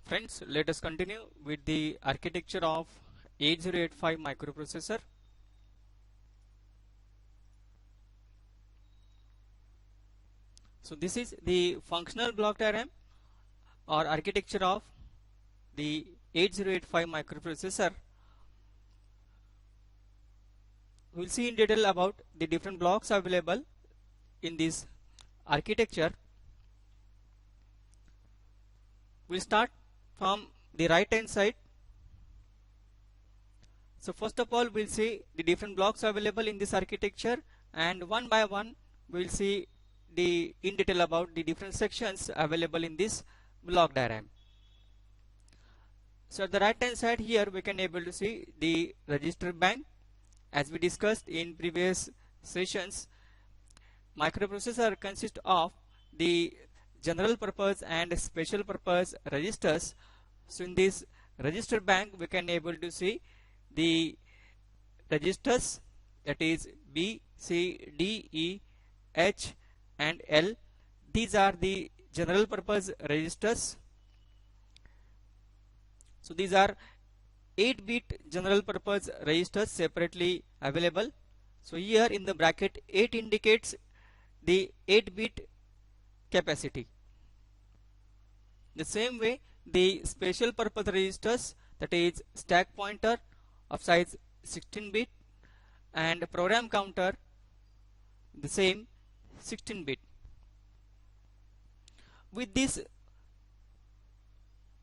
Friends, let us continue with the architecture of 8085 microprocessor. So this is the functional block diagram or architecture of the 8085 microprocessor. We will see in detail about the different blocks available in this architecture. We will start from the right hand side. So first of all, we will see the different blocks available in this architecture, and one by one we will see in detail about the different sections available in this block diagram. So at the right hand side here we can able to see the register bank. As we discussed in previous sessions, microprocessor consists of the general purpose and special purpose registers. So in this register bank we can able to see the registers, that is B, C, D, E, H and L. These are the general purpose registers. So these are 8-bit general purpose registers separately available. So here in the bracket 8 indicates the 8-bit capacity. The same way the special purpose registers, that is stack pointer of size 16-bit and program counter the same 16-bit. With this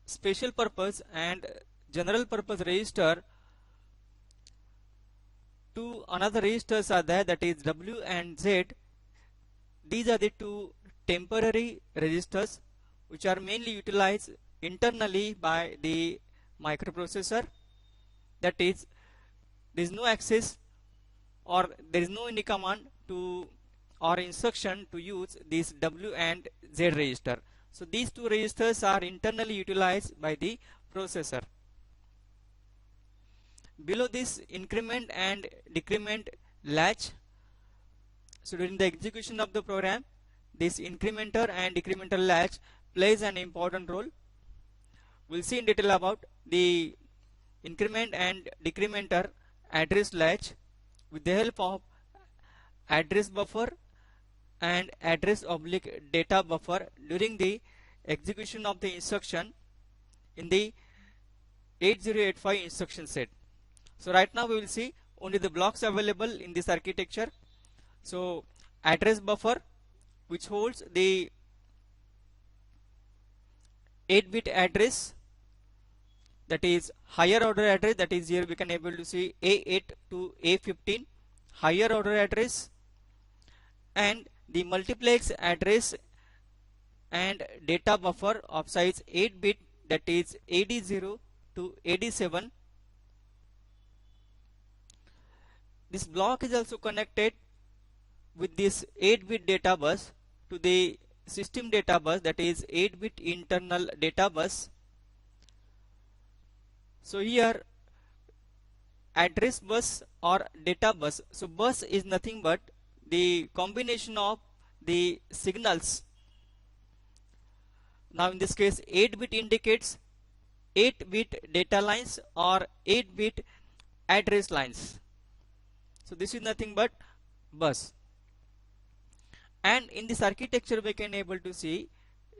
special purpose and general purpose register, two another registers are there, that is W and Z. These are the two temporary registers which are mainly utilized internally by the microprocessor. That is, there is no access or there is no any command to or instruction to use this W and Z register. So these two registers are internally utilized by the processor. Below this increment and decrement latch, so during the execution of the program, this incrementer and decrementer latch plays an important role. We'll see in detail about the increment and decrementer address latch with the help of address buffer and address oblique data buffer during the execution of the instruction in the 8085 instruction set. So right now we will see only the blocks available in this architecture. So address buffer, which holds the 8-bit address, that is higher order address, that is here we can able to see A8 to A15 higher order address, and the multiplex address and data buffer of size 8-bit, that is AD0 to AD7. This block is also connected with this 8-bit data bus to the system data bus, that is 8-bit internal data bus. So here address bus or data bus, so bus is nothing but the combination of the signals. Now in this case 8-bit indicates 8-bit data lines or 8-bit address lines. So this is nothing but bus. And in this architecture we can able to see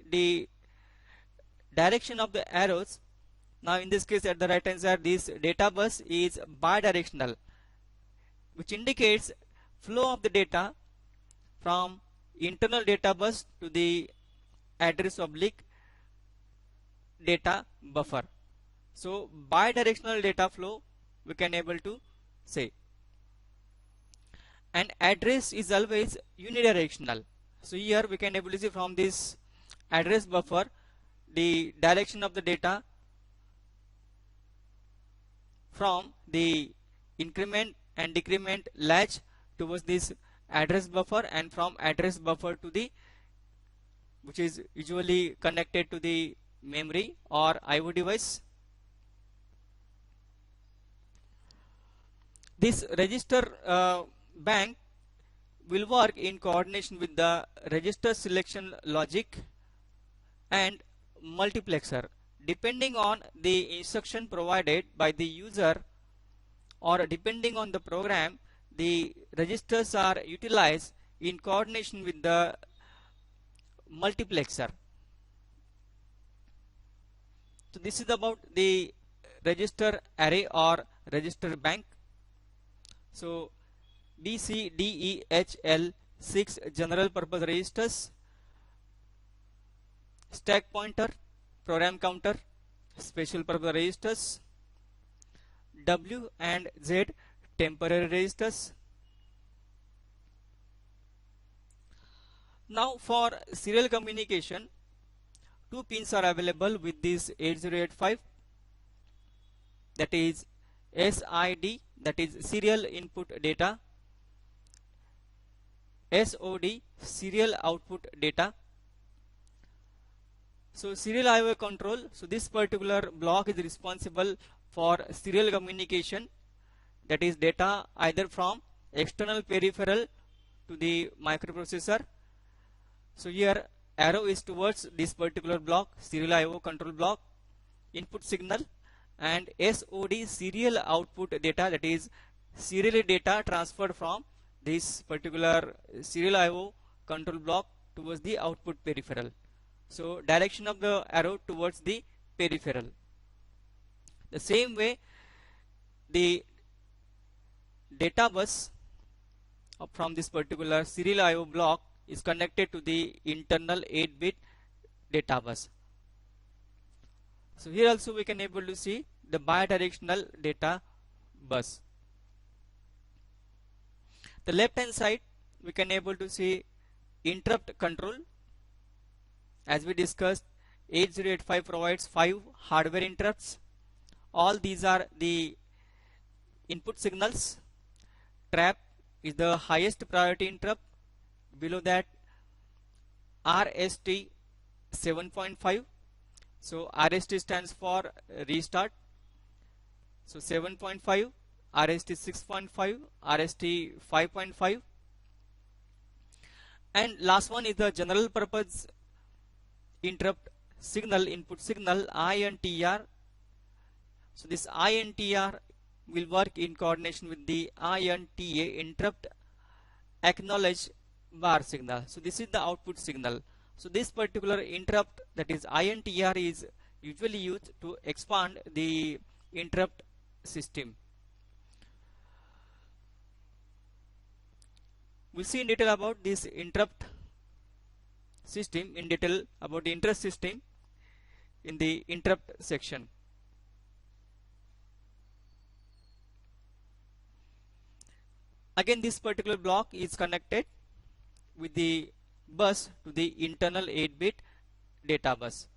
the direction of the arrows. Now in this case at the right hand side, this data bus is bidirectional, which indicates flow of the data from internal data bus to the address oblique data buffer. So bidirectional data flow we can able to say. And address is always unidirectional. So here we can able to see from this address buffer the direction of the data from the increment and decrement latch towards this address buffer, and from address buffer to the, which is usually connected to the memory or IO device. This register bank will work in coordination with the register selection logic and multiplexer depending on the instruction provided by the user or depending on the program, the registers are utilized in coordination with the multiplexer. So this is about the register array or register bank. So B, C, D, E, H, L, 6 general purpose registers, stack pointer, program counter, special purpose registers, W and Z temporary registers. Now for serial communication, two pins are available with this 8085, that is SID, that is serial input data, SOD serial output data. So serial I/O control, so this particular block is responsible for serial communication, that is data either from external peripheral to the microprocessor. So here arrow is towards this particular block, serial I/O control block, input signal, and SOD serial output data, that is serial data transferred from this particular serial I/O control block towards the output peripheral. So direction of the arrow towards the peripheral. The same way, the data bus from this particular serial I/O block is connected to the internal 8-bit data bus. So here also we can able to see the bidirectional data bus. The left hand side we can able to see interrupt control. As we discussed, 8085 provides 5 hardware interrupts. All these are the input signals. Trap is the highest priority interrupt. Below that, RST 7.5. So RST stands for restart. So 7.5, RST 6.5, RST 5.5. And last one is the general purpose interrupt signal, input signal, INTR. So this INTR will work in coordination with the INTA, interrupt acknowledge bar signal. So this is the output signal. So this particular interrupt, that is INTR, is usually used to expand the interrupt system. We'll see in detail about this interrupt system, in detail about the interrupt system in the interrupt section. Again, this particular block is connected with the bus to the internal 8-bit data bus.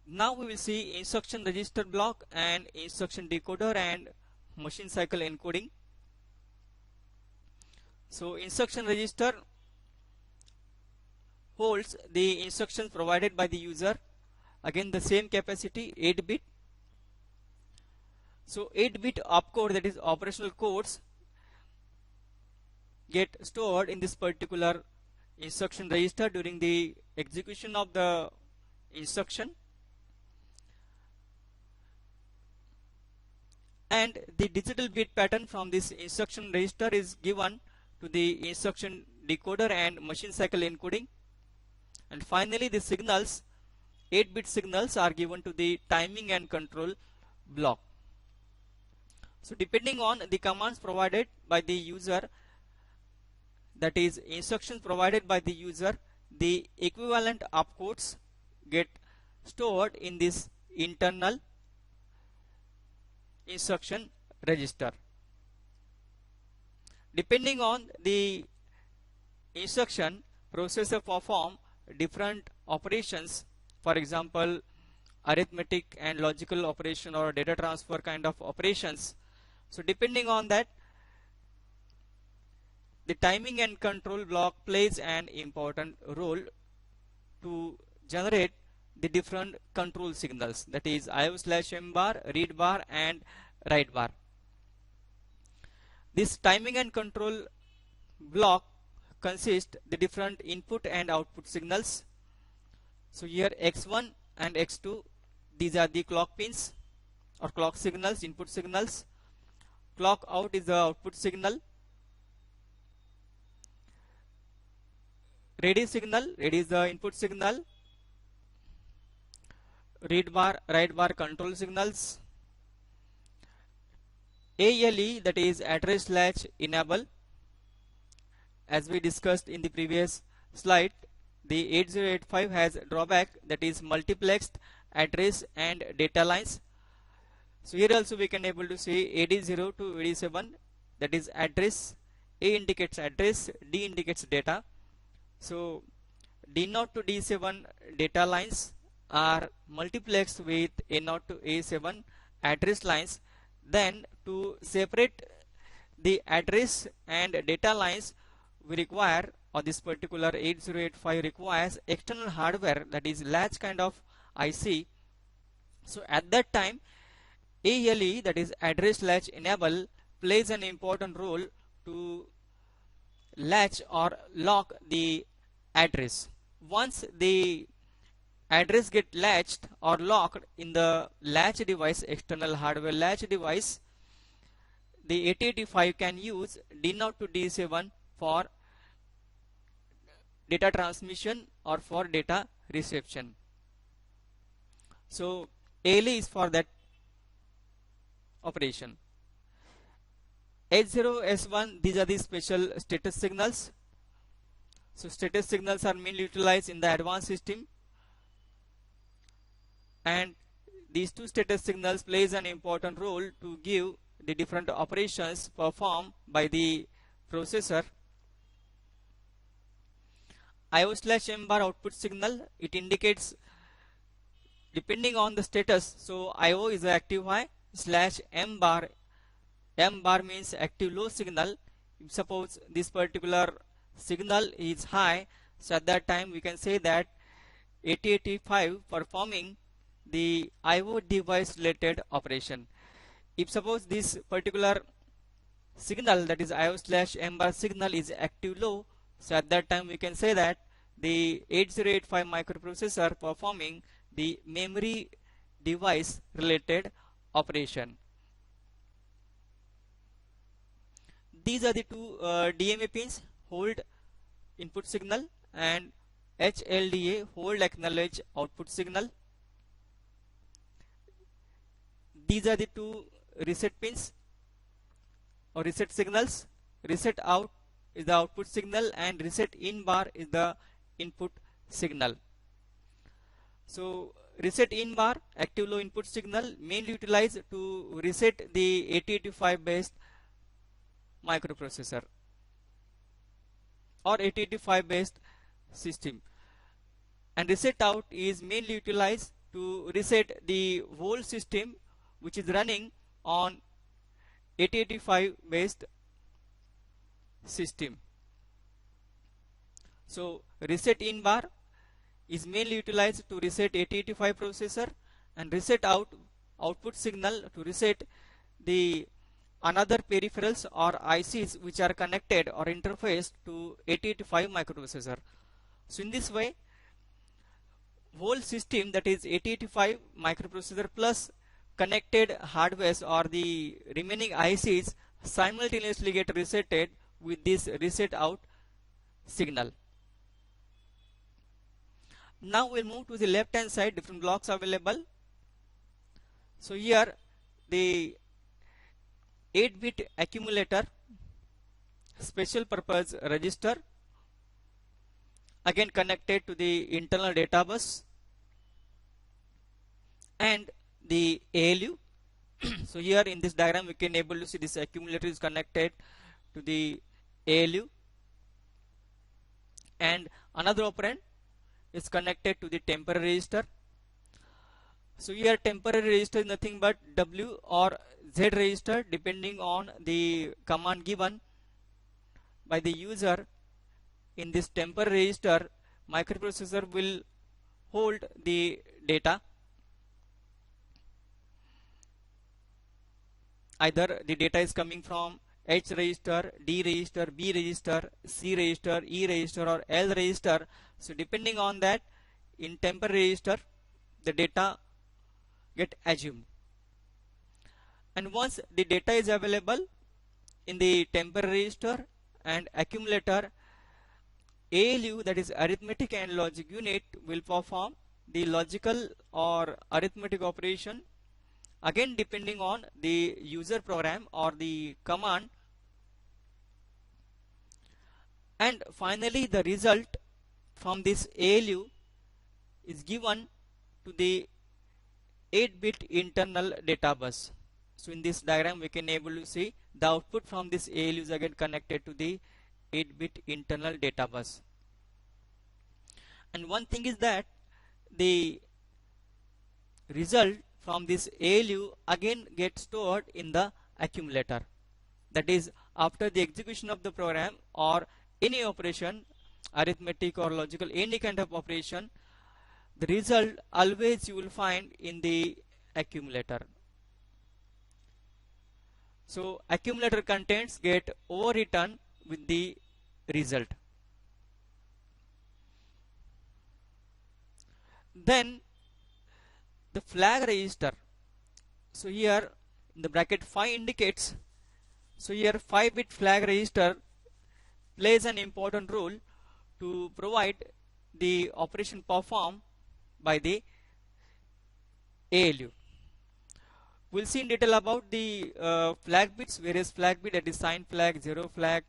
Now we will see instruction register block and instruction decoder and machine cycle encoding. So instruction register holds the instructions provided by the user. Again, the same capacity, 8-bit. So 8-bit opcode, that is operational codes, get stored in this particular instruction register during the execution of the instruction, and the digital bit pattern from this instruction register is given to the instruction decoder and machine cycle encoding. And finally, the signals, 8-bit signals, are given to the timing and control block. So depending on the commands provided by the user, that is instructions provided by the user, the equivalent opcodes get stored in this internal instruction register. Depending on the instruction, processor perform different operations. For example, arithmetic and logical operation or data transfer kind of operations. So depending on that, the timing and control block plays an important role to generate the different control signals, that is IO/M bar, read bar and write bar. This timing and control block consists the different input and output signals. So here X1 and X2, these are the clock pins or clock signals, input signals. Clock out is the output signal. Ready signal, ready is the input signal. Read bar, write bar control signals. ALE, that is address latch enable. As we discussed in the previous slide, the 8085 has drawback, that is multiplexed address and data lines. So here also we can able to see AD0 to AD7, that is address. A indicates address, D indicates data. So D0 to D7 data lines are multiplexed with A0 to A7 address lines. Then to separate the address and data lines, we require, or this particular 8085 requires external hardware, that is latch kind of IC. So at that time ALE, that is address latch enable, plays an important role to latch or lock the address. Once the address get latched or locked in the latch device, external hardware latch device, the 8085 can use D0 to D7 for data transmission or for data reception. So ALE is for that operation. H0, S1, these are the special status signals. So status signals are mainly utilized in the advanced system, and these two status signals plays an important role to give the different operations performed by the processor. IO/M bar output signal, it indicates depending on the status. So IO is active high /M bar. M bar means active low signal. If suppose this particular signal is high, so at that time we can say that 8085 performing the IO device related operation. If suppose this particular signal, that is IO/M bar signal, is active low, so at that time we can say that the 8085 microprocessor performing the memory device related operation. These are the two DMA pins, hold input signal, and HLDA, hold acknowledge output signal. These are the two reset pins or reset signals. Reset out is the output signal and reset in bar is the input signal. So reset in bar, active low input signal, mainly utilized to reset the 8085 based microprocessor or 8085 based system, and reset out is mainly utilized to reset the whole system which is running on 8085 based system. So reset in bar is mainly utilized to reset 8085 processor, and reset out output signal to reset the another peripherals or ICs which are connected or interfaced to 8085 microprocessor. So in this way, whole system, that is 8085 microprocessor plus connected hardwares or the remaining ICs, simultaneously get resetted with this reset out signal. Now we'll move to the left hand side, different blocks available. So here the 8-bit accumulator, special purpose register, again connected to the internal data bus, and the ALU. So here in this diagram we can able to see this accumulator is connected to the ALU, and another operand is connected to the temporary register. So here temporary register is nothing but W or Z register depending on the command given by the user. In this temporary register, microprocessor will hold the data. Either the data is coming from H register, D register, B register, C register, E register or L register. So depending on that, in temporary register the data get assumed. And once the data is available in the temporary register and accumulator, ALU, that is arithmetic and logic unit, will perform the logical or arithmetic operation, again depending on the user program or the command. And finally the result from this ALU is given to the 8-bit internal data bus. So in this diagram we can able to see the output from this ALU is again connected to the 8-bit internal data bus. And one thing is that the result from this ALU again gets stored in the accumulator. That is, after the execution of the program or any operation, arithmetic or logical, any kind of operation, the result always you will find in the accumulator. So accumulator contents get overwritten with the result. Then the flag register. So here in the bracket 5 indicates, so here 5-bit flag register plays an important role to provide the operation performed by the ALU. We'll see in detail about the flag bits, various flag bit, that is sign flag, zero flag,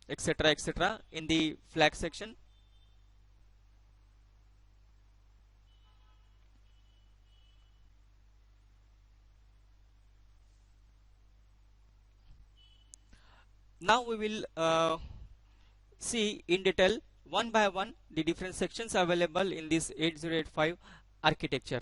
etc., in the flag section. Now we will see in detail one by one the different sections available in this 8085 architecture.